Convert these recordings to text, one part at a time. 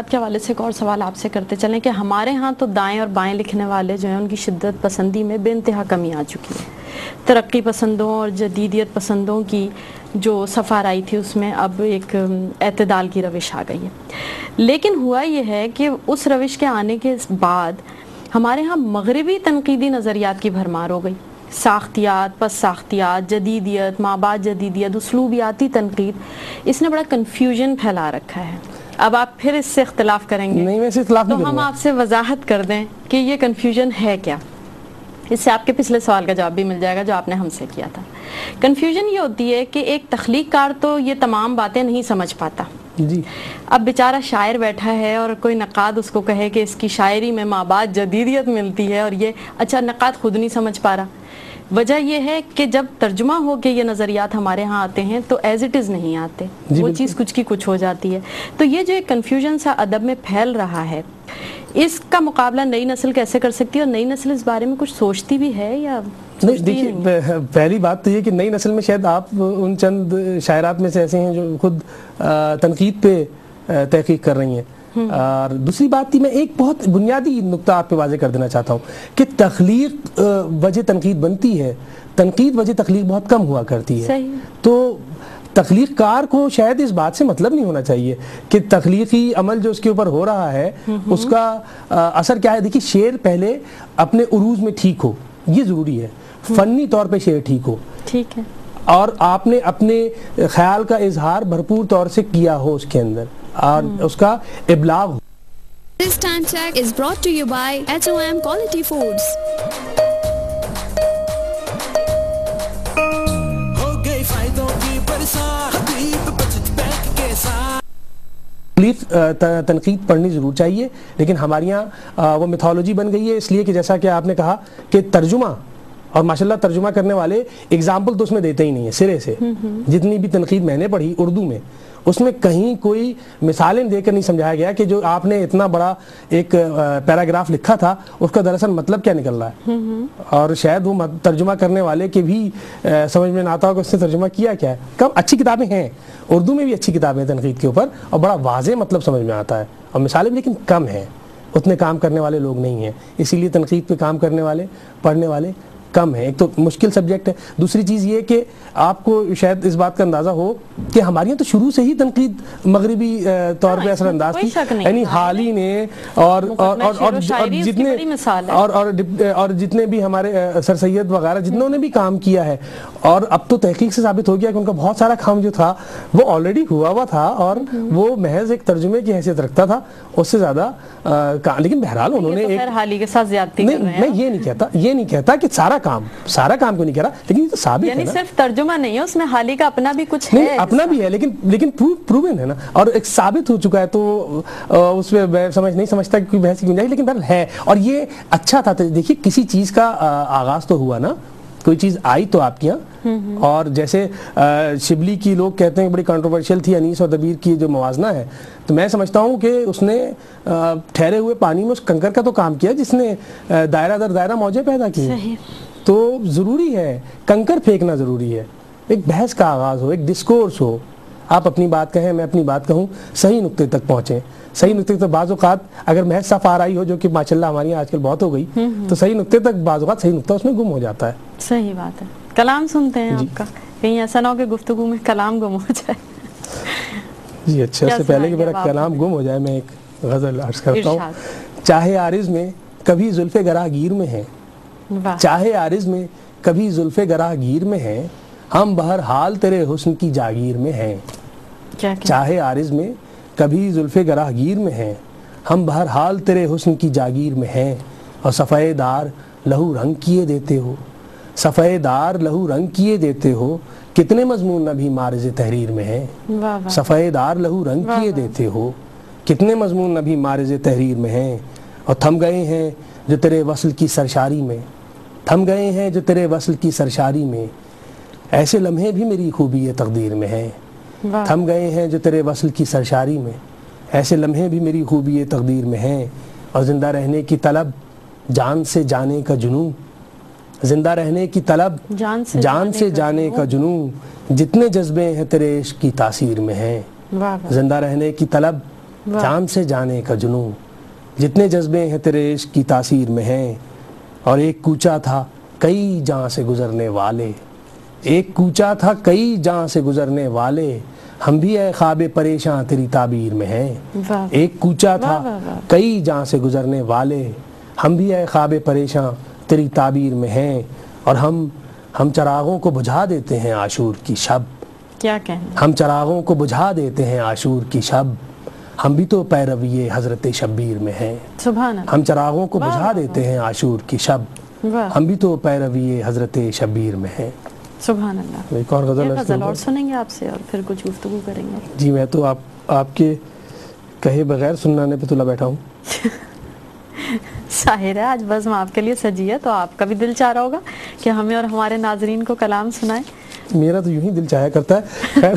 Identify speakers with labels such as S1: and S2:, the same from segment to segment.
S1: کے حوالے سے ایک اور سوال آپ سے کرتے چلیں کہ ہمارے ہاں تو دائیں اور بائیں لکھنے والے جو ہیں ان کی شدت پسندی میں بے انتہا کمی آ چکی ہے. ترقی پسندوں اور جدیدیت پسندوں کی جو سفر آئی تھی اس میں اب ایک اعتدال کی روش آ گئی ہے. لیکن ہوا یہ ہے کہ اس روش کے آنے کے بعد ہمارے ہاں مغربی تنقیدی نظریات کی بھرمار ہو گئی. ساختیات، پس ساختیات، جدیدیت، مابعد جدیدیت، اسلوبیاتی تنقید، اس نے بڑا کنفیوژن پھیلا رکھا ہے. اب آپ پھر اس سے اختلاف کریں گے؟
S2: نہیں، میں سے اختلاف نہیں
S1: تو ہم آپ سے وضاحت کر دیں کہ یہ کنفیوژن ہے کیا. اس سے آپ کے پچھلے سوال کا جواب بھی مل جائے گا جو آپ نے ہم سے کیا تھا. کنفیوژن یہ ہوتی ہے کہ ایک تخلیق کار تو یہ تمام باتیں نہیں سمجھ پاتا.
S2: جی.
S1: اب بیچارہ شاعر بیٹھا ہے اور کوئی نقاد اس کو کہے کہ اس کی شاعری میں مابعد جدیدیت ملتی ہے اور یہ اچھا نقاد خود نہیں سمجھ پا رہا. وجہ یہ ہے کہ جب ترجمہ ہو کے یہ نظریات ہمارے ہاں آتے ہیں تو ایز اٹ از نہیں آتے، وہ چیز کچھ کی کچھ ہو جاتی ہے. تو یہ جو ایک کنفیوژن سا ادب میں پھیل رہا ہے، اس کا مقابلہ نئی نسل کیسے کر سکتی ہے اور نئی نسل اس بارے میں کچھ سوچتی بھی ہے یا
S2: نہیں؟ دیکھیے، پہلی بات تو یہ کہ نئی نسل میں شاید آپ ان چند شاعرات میں سے ایسے ہیں جو خود تنقید پہ تحقیق کر رہی ہیں. اور دوسری بات میں ایک بہت بنیادی نقطہ آپ پہ واضح کر دینا چاہتا ہوں کہ تخلیق وجہ تنقید بنتی ہے، تنقید وجہ تخلیق بہت کم ہوا کرتی ہے.
S1: صحیح.
S2: تو تخلیق کار کو شاید اس بات سے مطلب نہیں ہونا چاہیے کہ تخلیقی عمل جو اس کے اوپر ہو رہا ہے اس کا اثر کیا ہے. دیکھیے، شعر پہلے اپنے عروج میں ٹھیک ہو، یہ ضروری ہے. فنی طور پہ شعر ٹھیک ہو،
S1: ٹھیک ہے، اور
S2: آپ نے اپنے خیال کا اظہار بھرپور طور سے کیا ہو اس کے اندر اور اس کا ابلاغ ہو.
S3: This time check is brought to you by HOM Quality Foods.
S2: تنقید پڑھنی ضرور چاہیے، لیکن ہمارے یہاں وہ میتھولوجی بن گئی ہے اس لیے کہ جیسا کہ آپ نے کہا کہ ترجمہ، اور ماشاءاللہ ترجمہ کرنے والے اگزامپل تو اس میں دیتے ہی نہیں ہیں سرے سے. جتنی بھی تنقید میں نے پڑھی اردو میں، اس میں کہیں کوئی مثالیں دے کر نہیں سمجھایا گیا کہ جو آپ نے اتنا بڑا ایک پیراگراف لکھا تھا اس کا دراصل مطلب کیا نکل رہا ہے. اور شاید وہ ترجمہ کرنے والے کے بھی سمجھ میں نہ آتا ہو کہ اس نے ترجمہ کیا کیا ہے. کم اچھی کتابیں ہیں، اردو میں بھی اچھی کتابیں ہیں تنقید کے اوپر، اور بڑا واضح مطلب سمجھ میں آتا ہے، اور مثالیں بھی لیکن کم ہیں. اتنے کام کرنے والے لوگ نہیں ہیں، اسی لیے تنقید پہ کام کرنے والے، پڑھنے والے کم ہیں. ایک تو مشکل سبجیکٹ ہے. دوسری چیز یہ کہ آپ کو شاید اس بات کا اندازہ ہو کہ ہمارے یہاں تو شروع سے ہی تنقید مغربی طور پہ اثر انداز تھی. یعنی حالی نے اور جتنے بھی ہمارے سر سید وغیرہ جتنوں نے بھی کام کیا ہے، اور اب تو تحقیق سے ثابت ہو گیا کہ ان کا بہت سارا کام جو تھا وہ آلریڈی ہوا ہوا تھا اور وہ محض ایک ترجمے کی حیثیت رکھتا تھا، اس سے زیادہ لیکن بہرحال انہوں نے ایک
S1: حالی کے ساتھ زیادتی کر رہے ہیں.
S2: میں یہ نہیں کہتا کہ سارا کام کو نہیں کہہ رہا، لیکن یہ تو ثابت ہے
S1: یعنی
S2: نا.
S1: صرف ترجمہ نہیں ہے، اس میں حالی کا اپنا بھی کچھ ہے.
S2: نہیں، اپنا بھی ہے لیکن پروون ہے نا، اور ایک ثابت ہو چکا ہے. تو اس میں نہیں سمجھتا کہ کوئی بحث کی گنجائش، لیکن بہرحال ہے. اور یہ اچھا تھا. دیکھیے، کسی چیز کا آغاز تو ہوا نا، کوئی چیز آئی تو آپ کے یہاں. اور جیسے شبلی کی لوگ کہتے ہیں بڑی کنٹروورشل تھی انیس اور دبیر کی جو موازنہ ہے، تو میں سمجھتا ہوں کہ اس نے ٹھہرے ہوئے پانی میں اس کنکر کا تو کام کیا جس نے دائرہ در دائرہ موجیں پیدا کی. تو ضروری ہے، کنکر پھینکنا ضروری ہے. ایک بحث کا آغاز ہو، ایک ڈسکورس ہو، آپ اپنی بات کہیں، میں اپنی بات کہوں، صحیح نقطے تک پہنچیں. صحیح نقطے تک بعض اوقات اگر محض صف آ رہی ہو، جو کہ ماشاءاللہ ہماری یہاں آج کل بہت ہو گئی، تو صحیح نقطے تک بعض اوقات صحیح نقطہ اس میں گم ہو جاتا ہے.
S1: صحیح بات ہے. کلام سنتے ہیں آپ کا، کہیں ایسا نہ ہو کہ گفتگو میں کلام گم ہو جائے.
S2: جی اچھا، اس سے پہلے کہ میرا کلام گم ہو جائے، میں ایک غزل عرض کرتا ہوں. چاہے عارض میں کبھی زلف گراہ گیر میں ہیں، چاہے عارض میں کبھی زلف گراہ گیر میں ہیں، ہم بہرحال تیرے حسن کی جاگیر میں ہیں. چاہے عارض میں کبھی زلف گراہ گیر میں ہیں، ہم بہرحال تیرے حسن کی جاگیر میں ہیں. اور صفحے دار لہو رنگ کیے دیتے ہو، صفحے دار لہو رنگ کیے دیتے ہو، کتنے مضمون ابھی معرض تحریر میں ہیں. صفحے دار لہو رنگ کیے دیتے ہو، کتنے مضمون ابھی معرض تحریر میں ہیں. اور تھم گئے ہیں جو تیرے وصل کی سرشاری میں، تھم گئے ہیں جو تیرے وصل کی سرشاری میں، ایسے لمحے بھی میری خوبی تقدیر میں ہیں. تھم گئے ہیں جو تیرے وصل کی سرشاری میں، ایسے لمحے بھی میری خوبی تقدیر میں ہیں. اور زندہ رہنے کی طلب، جان سے جانے کا جنون، زندہ رہنے کی طلب، جان سے جانے کا جنون، جتنے جذبے ہیں تیرے عشق کی تاثیر میں ہیں. زندہ رہنے کی طلب، جان سے جانے کا جنوں، جتنے جذبے ہیں تیرے عشق کی تاثیر میں ہیں، اور ایک کوچا تھا کئی جہاں سے گزرنے والے، ایک کوچا تھا کئی جہاں سے گزرنے والے، ہم بھی اے خواب پریشاں تیری تعبیر میں ہیں۔ ایک کوچا تھا کئی جہاں سے گزرنے والے، ہم بھی اے خواب پریشاں تیری تعبیر میں ہیں، اور ہم چراغوں کو بجھا دیتے ہیں عاشور کی شب۔
S1: کیا کہنا،
S2: ہم چراغوں کو بجھا دیتے ہیں عاشور کی شب، ہم بھی تو پیروی حضرت شبیر میں ہیں۔
S1: سبحان اللہ۔
S2: ہم چراغوں کو بجھا دیتے ہیں عاشور کی شب، ہم بھی تو پیروی حضرت شبیر میں ہیں۔
S1: سبحان اللہ۔
S2: ایک اور غزل
S1: اور سنیں گے آپ سے اور پھر کچھ گفتگو کریں گے۔
S2: جی میں تو آپ کے کہے بغیر سنانے پہ تلا بیٹھا ہوں۔
S1: ظاہر ہے آج بزم آپ کے لیے سجی ہے، تو آپ کا بھی دل چاہ رہا ہوگا کہ ہمیں اور ہمارے ناظرین کو کلام سنائیں۔
S2: میرا تو یوں ہی دل چاہیا کرتا ہے۔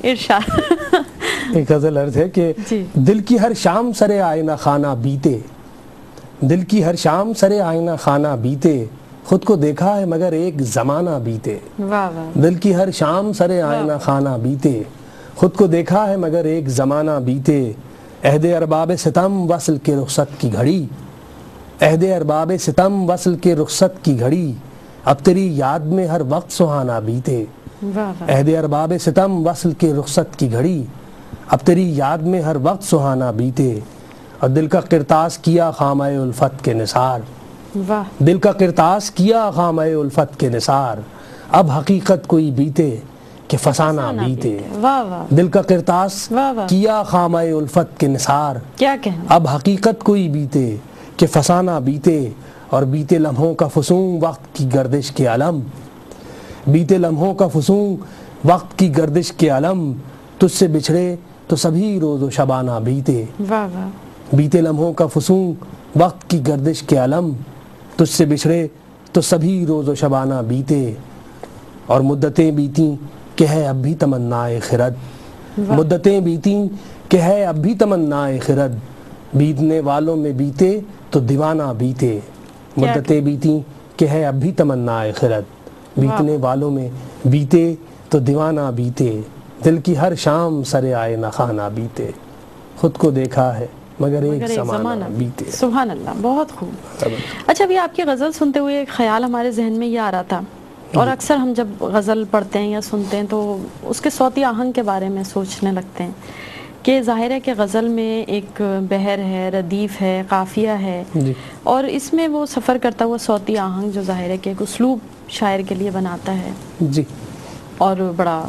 S1: ارشاد۔
S2: ایک غزل عرض ہے کہ دل کی ہر شام سرے آئینہ خانہ بیتے، دل کی ہر شام سرے آئینہ خانہ بیتے، خود کو دیکھا ہے مگر ایک زمانہ بیتے۔ دل کی ہر شام سرے آئینہ خانہ بیتے، خود کو دیکھا ہے مگر ایک زمانہ بیتے، عہد ارباب ستم وصل کے رخصت کی گھڑی، عہد ارباب ستم وصل کے رخصت کی گھڑی، اب تیری یاد میں ہر وقت سہانا بیتے۔ عہد ارباب ستم وصل کے رخصت کی گھڑی، اب تیری یاد میں ہر وقت سہانا بیتے، اور دل کا قرطاس کیا خامہ الفت کے نثار، دل کا قرطاس کیا خامہ الفت کے نثار، اب حقیقت کوئی بیتے کہ فسانہ بیتے۔ دل کا قرطاس کیا خامہ الفت کے نثار،
S1: کیا کہنا،
S2: اب حقیقت کوئی بیتے کہ فسانہ بیتے، اور بیتے لمحوں کا فسون وقت کی گردش کے علم، بیتے لمحوں کا فسون وقت کی گردش کے علم، تجھ سے بچھڑے تو سبھی روز و شبانہ بیتے۔ بیتے لمحوں کا فسون وقت کی گردش کے علم، تجھ سے بچھڑے تو سبھی روز و شبانہ بیتے، اور مدتیں بیتیں کہ ہے اب بھی تمنائے خرد، مدتیں بیتیں کہ ہے اب بھی تمنائے خرد، بیتنے والوں میں بیتے تو دیوانہ بیتے، مدتیں بیتیں کہ ہے اب بھی تمنائے خرد، بیتنے والوں میں بیتے تو دیوانہ بیتے، دل کی ہر شام سرے آئے نہ خانہ بیتے، خود کو دیکھا ہے مگر ایک زمانہ بیتے۔
S1: سبحان اللہ، بہت خوب۔ اچھا ابھی آپ کی غزل سنتے ہوئے ایک خیال ہمارے ذہن میں یہ آ رہا تھا، اور اکثر ہم جب غزل پڑھتے ہیں یا سنتے ہیں تو اس کے صوتی آہنگ کے بارے میں سوچنے لگتے ہیں کہ ظاہر ہے کہ غزل میں ایک بحر ہے، ردیف ہے، قافیہ ہے، اور اس میں وہ سفر کرتا ہوا صوتی آہنگ جو ظاہر ہے کہ ایک اسلوب شاعر کے لیے بناتا ہے
S2: جی،
S1: اور بڑا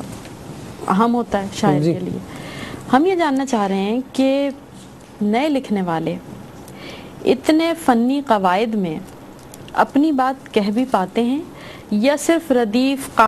S1: اہم ہوتا ہے شاعر کے لیے۔ ہم یہ جاننا چاہ رہے ہیں کہ نئے لکھنے والے اتنے فنی قواعد میں اپنی بات کہہ بھی پاتے ہیں یا صرف ردیف